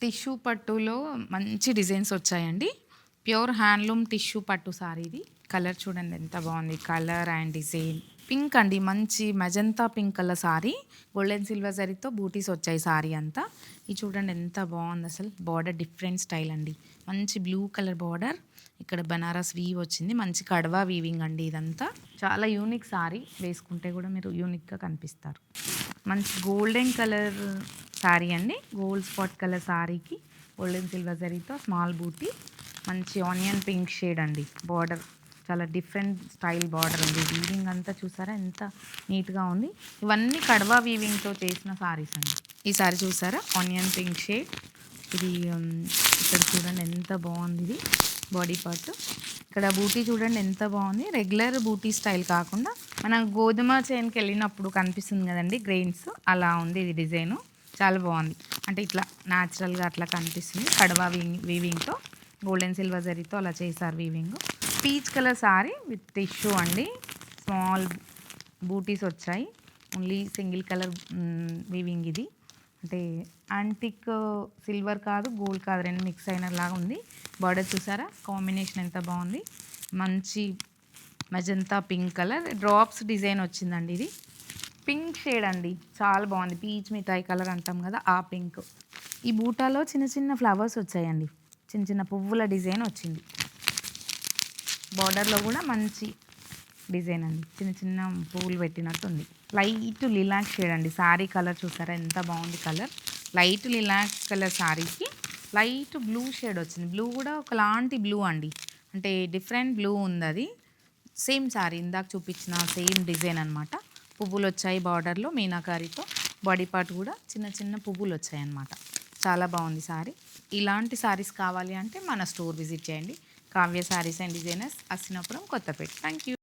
Tissue పట్టులో మంచి designs వచ్చాయండి. ప్యూర్ హ్యాండ్లూమ్ టిష్యూ పట్టు సారీ ఇది. కలర్ చూడండి ఎంత బాగుంది. కలర్ అండ్ డిజైన్ పింక్ అండి, మంచి magenta pink colour sorry. Golden silver జరీతో బూటీస్ వచ్చాయి సారీ అంతా. ఇది చూడండి ఎంత బాగుంది అసలు. బార్డర్ డిఫరెంట్ స్టైల్ అండి. మంచి బ్లూ కలర్ బార్డర్, ఇక్కడ బనారస్ వీవ్ వచ్చింది. మంచి కడవా వీవింగ్ అండి ఇదంతా. చాలా యూనిక్ సారీ, వేసుకుంటే కూడా మీరు యూనిక్గా కనిపిస్తారు. మంచి గోల్డెన్ కలర్ సారీ అండి. గోల్డ్ స్పాట్ కలర్ సారీకి గోల్డెన్ సిల్వర్ జరీతో స్మాల్ బూటీ. మంచి ఆనియన్ పింక్ షేడ్ అండి. బార్డర్ చాలా డిఫరెంట్ స్టైల్ బార్డర్ ఉంది. వీవింగ్ అంతా చూసారా ఎంత నీట్గా ఉంది. ఇవన్నీ కడవా వీవింగ్తో చేసిన సారీస్ అండి. ఈ సారీ చూసారా ఆనియన్ పింక్ షేడ్. ఇది ఇక్కడ చూడండి ఎంత బాగుంది. ఇది బాడీ పార్ట్. ఇక్కడ బూటీ చూడండి ఎంత బాగుంది. రెగ్యులర్ బూటీ స్టైల్ కాకుండా మన గోధుమ చైన్కి వెళ్ళినప్పుడు కనిపిస్తుంది కదండి గ్రెయిన్స్, అలా ఉంది ఇది డిజైను. చాలా బాగుంది. అంటే ఇట్లా న్యాచురల్గా అట్లా కనిపిస్తుంది. కడవా వీవింగ్తో గోల్డెన్ సిల్వర్ జరీతో అలా చేశారు weaving. Peach colour sorry with tissue అండి. స్మాల్ బూటీస్ వచ్చాయి. ఓన్లీ సింగిల్ కలర్ వీవింగ్ ఇది. అంటే యాంటిక్ సిల్వర్ కాదు గోల్డ్ కాదు, రెండు మిక్స్ అయినలాగా ఉంది. బార్డర్ చూసారా కాంబినేషన్ ఎంత బాగుంది. మంచి magenta pink colour drops design వచ్చిందండి. ఇది పింక్ షేడ్ అండి, చాలా బాగుంది. పీచ్ మిఠాయి కలర్ అంటాం కదా ఆ పింక్. ఈ బూటాలో చిన్న చిన్న ఫ్లవర్స్ వచ్చాయండి. చిన్న చిన్న పువ్వుల డిజైన్ వచ్చింది. బార్డర్లో కూడా మంచి డిజైన్ అండి. చిన్న చిన్న పువ్వులు పెట్టినట్టు ఉంది. లైట్ లిలాక్ షేడ్ అండి. శారీ కలర్ చూసారా ఎంత బాగుంది. కలర్ లైట్ లిలాక్ కలర్ శారీకి లైట్ బ్లూ షేడ్ వచ్చింది. బ్లూ కూడా ఒకలాంటి బ్లూ అండి, అంటే డిఫరెంట్ బ్లూ ఉంది. అది సేమ్ శారీ ఇందాక చూపించిన సేమ్ డిజైన్ అనమాట. పువ్వులు వచ్చాయి బార్డర్లో మీనాకారితో. బాడీ పార్ట్ కూడా చిన్న చిన్న పువ్వులు వచ్చాయి అన్నమాట. చాలా బాగుంది శారీ. ఇలాంటి శారీస్ కావాలి అంటే మన స్టోర్ విజిట్ చేయండి. Kavya sarees and designers, Assinapuram, Kothapeta. Thank you.